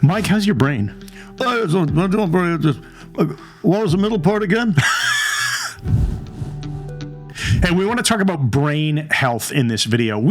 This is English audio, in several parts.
Mike, how's your brain? What was the middle part again? Hey, we want to talk about brain health in this video.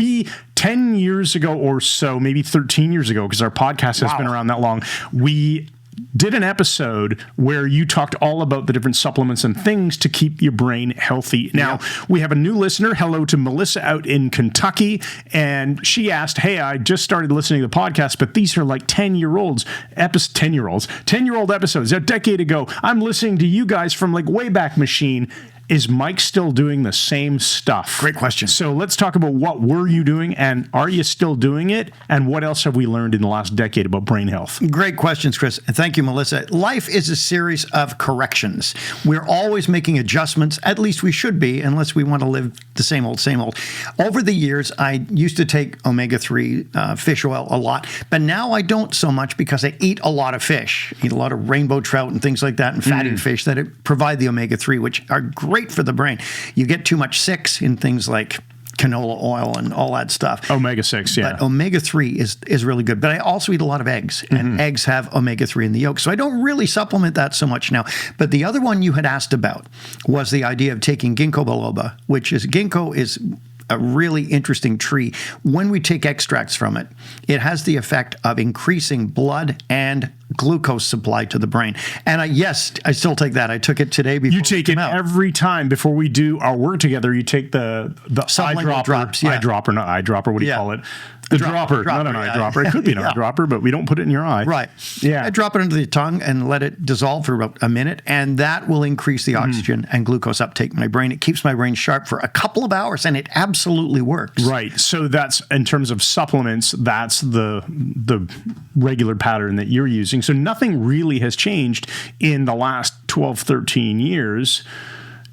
10 years ago or so, maybe 13 years ago, because our podcast has been around that long, we did an episode where you talked all about the different supplements and things to keep your brain healthy. Now, we have a new listener. Hello to Melissa out in Kentucky. And she asked, hey, I just started listening to the podcast, but these are like 10-year-old episodes. A decade ago, I'm listening to you guys from like Wayback Machine. Is Mike still doing the same stuff? Great question. So let's talk about what were you doing and are you still doing it? And what else have we learned in the last decade about brain health? Great questions, Chris. And thank you, Melissa. Life is a series of corrections. We're always making adjustments. At least we should be, unless we want to live the same old, same old. Over the years, I used to take omega-3 fish oil a lot, but now I don't so much because I eat a lot of fish. I eat a lot of rainbow trout and things like that and fatty fish that provide the omega-3, which are great for the brain. You get too much 6 in things like canola oil and all that stuff. Omega-6, yeah. But omega-3 is really good. But I also eat a lot of eggs, and eggs have omega-3 in the yolk. So I don't really supplement that so much now. But the other one you had asked about was the idea of taking ginkgo biloba, which is ginkgo is a really interesting tree. When we take extracts from it, it has the effect of increasing blood and glucose supply to the brain. And I still take that. I took it today before. You take it every time before we do our work together. You take the eyedropper. Drops, yeah. Eyedropper, not eyedropper. What do you call it? The dropper, not an eyedropper. It could be an eyedropper, but we don't put it in your eye. Right. Yeah. I drop it under the tongue and let it dissolve for about a minute, and that will increase the oxygen and glucose uptake in my brain. It keeps my brain sharp for a couple of hours, and it absolutely works. Right. So that's, in terms of supplements, that's the regular pattern that you're using. So nothing really has changed in the last 12, 13 years.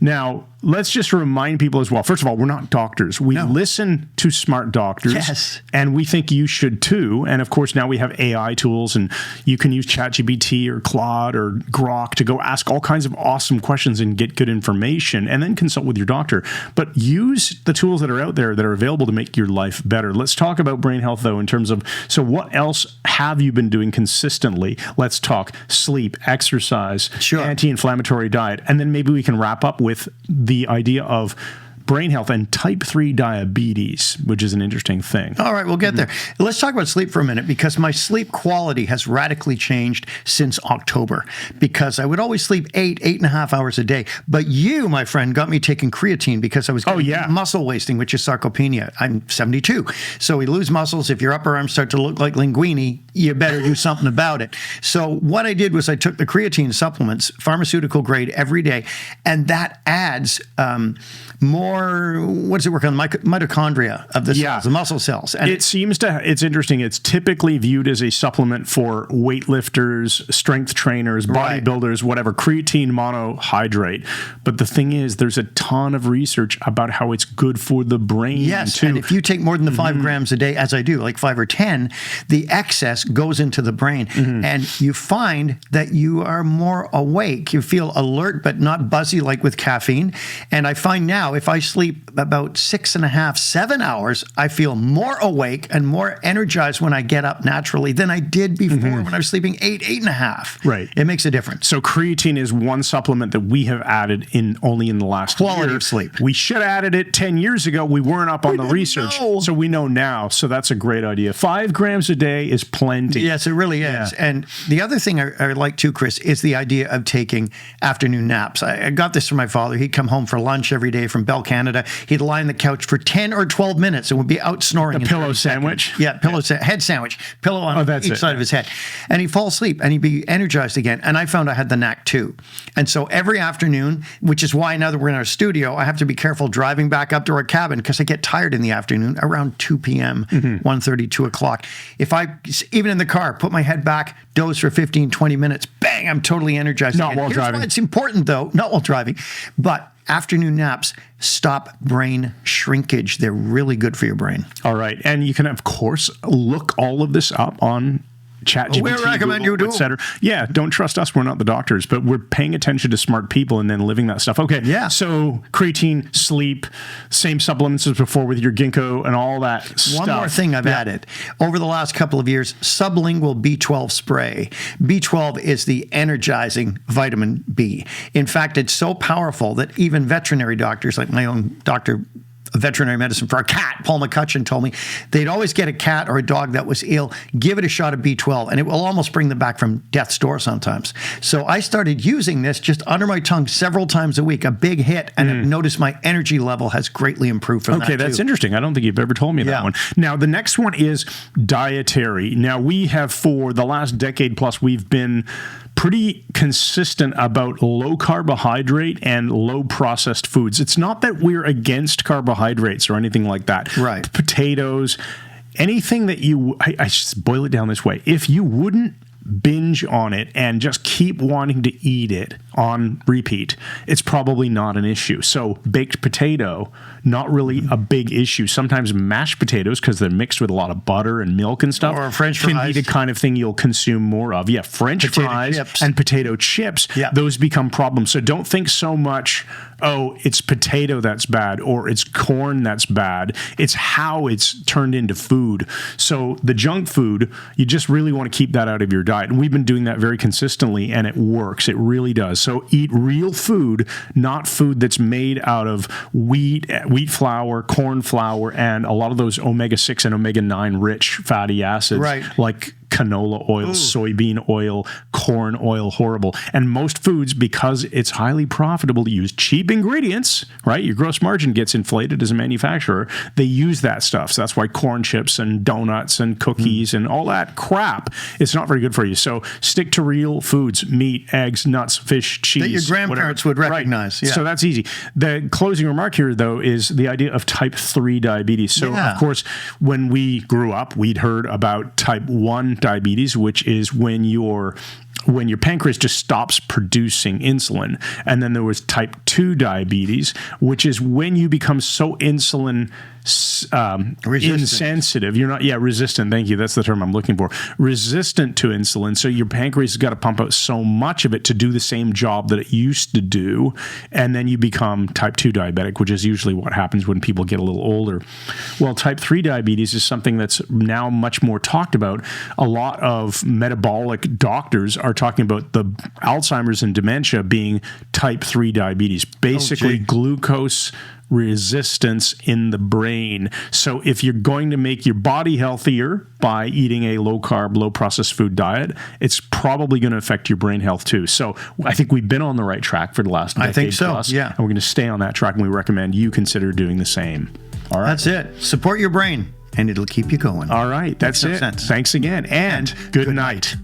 Now, let's just remind people as well. First of all, we're not doctors. We listen to smart doctors, and we think you should too. And of course, now we have AI tools, and you can use ChatGPT or Claude or Grok to go ask all kinds of awesome questions and get good information, and then consult with your doctor. But use the tools that are out there that are available to make your life better. Let's talk about brain health, though, in terms of, so what else have you been doing consistently? Let's talk sleep, exercise, anti-inflammatory diet, and then maybe we can wrap up with the idea of brain health and type 3 diabetes, which is an interesting thing. All right, we'll get there. Let's talk about sleep for a minute, because my sleep quality has radically changed since October, because I would always sleep 8.5 hours a day. But you, my friend, got me taking creatine because I was getting muscle wasting, which is sarcopenia. I'm 72. So we lose muscles. If your upper arms start to look like linguine, you better do something about it. So what I did was I took the creatine supplements, pharmaceutical grade, every day, and that adds more, what does it work on? Mitochondria of the cells, the muscle cells. And it's interesting. It's typically viewed as a supplement for weightlifters, strength trainers, bodybuilders, whatever, creatine monohydrate. But the thing is, there's a ton of research about how it's good for the brain, too. And if you take more than the 5 grams a day, as I do, like 5 or 10, the excess goes into the brain. And you find that you are more awake. You feel alert, but not buzzy like with caffeine. And I find now, if I sleep about 6.5, 7 hours, I feel more awake and more energized when I get up naturally than I did before when I was sleeping 8.5. Right. It makes a difference. So creatine is one supplement that we have added only in the last quality of sleep. We should have added it 10 years ago. We weren't up on the research. So we know now. So that's a great idea. 5 grams a day is plenty. Yes, it really is. And the other thing I like too, Chris, is the idea of taking afternoon naps. I got this from my father. He'd come home for lunch every day from Bell Canada. He'd lie on the couch for 10 or 12 minutes and would be out snoring. The pillow sandwich? Yeah, head sandwich. Pillow on each side of his head. And he'd fall asleep and he'd be energized again. And I found I had the knack too. And so every afternoon, which is why now that we're in our studio, I have to be careful driving back up to our cabin because I get tired in the afternoon around 2 p.m., 1:30, 2 o'clock. If I, even in the car, put my head back, doze for 15, 20 minutes, bang, I'm totally energized. Not while driving. Here's why it's important though, not while driving, but afternoon naps stop brain shrinkage. They're really good for your brain. All right. And you can, of course, look all of this up on ChatGPT, we recommend you do. et cetera. Yeah, don't trust us. We're not the doctors, but we're paying attention to smart people and then living that stuff. Okay, Yeah. so creatine, sleep, same supplements as before with your ginkgo and all that stuff. One more thing I've added. Over the last couple of years, sublingual B12 spray. B12 is the energizing vitamin B. In fact, it's so powerful that even veterinary doctors, like my own doctor of veterinary medicine for our cat, Paul McCutcheon, told me they'd always get a cat or a dog that was ill, give it a shot of B12, and it will almost bring them back from death's door sometimes. So I started using this just under my tongue several times a week, a big hit, and I've noticed my energy level has greatly improved from that. Okay, that's interesting. I don't think you've ever told me that one. Now, the next one is dietary. Now, we have, for the last decade plus, we've been pretty consistent about low carbohydrate and low processed foods. It's not that we're against carbohydrates or anything like that. Right. Potatoes, anything that I just boil it down this way. If you wouldn't binge on it and just keep wanting to eat it on repeat, it's probably not an issue. So baked potato, not really a big issue. Sometimes mashed potatoes, because they're mixed with a lot of butter and milk and stuff, or French can fries, be the kind of thing you'll consume more of. Yeah, French fries chips. And potato chips, those become problems. So don't think so much, oh, it's potato that's bad or it's corn that's bad. It's how it's turned into food. So the junk food, you just really want to keep that out of your diet. And we've been doing that very consistently, and it works. It really does. So eat real food, not food that's made out of wheat flour, corn flour, and a lot of those omega-6 and omega-9 rich fatty acids, like canola oil, soybean oil, corn oil, horrible. And most foods, because it's highly profitable to use cheap ingredients, right? Your gross margin gets inflated as a manufacturer. They use that stuff. So that's why corn chips and donuts and cookies and all that crap, it's not very good for you. So stick to real foods, meat, eggs, nuts, fish, cheese. That your grandparents would recognize. Right. So that's easy. The closing remark here, though, is the idea of type 3 diabetes. So, of course, when we grew up, we'd heard about type 1 diabetes, which is when your pancreas just stops producing insulin. And then there was type 2 diabetes, which is when you become so insulin insensitive. You're not, resistant. Thank you. That's the term I'm looking for. Resistant to insulin. So your pancreas has got to pump out so much of it to do the same job that it used to do. And then you become type 2 diabetic, which is usually what happens when people get a little older. Well, type 3 diabetes is something that's now much more talked about. A lot of metabolic doctors are talking about the Alzheimer's and dementia being type 3 diabetes. Basically, glucose resistance in the brain. So if you're going to make your body healthier by eating a low carb, low processed food diet, it's probably going to affect your brain health too. So I think we've been on the right track for the last decade plus, and we're going to stay on that track, and we recommend you consider doing the same. All right. That's it. Support your brain, and it'll keep you going. All right. That's it. Thanks again, and good night.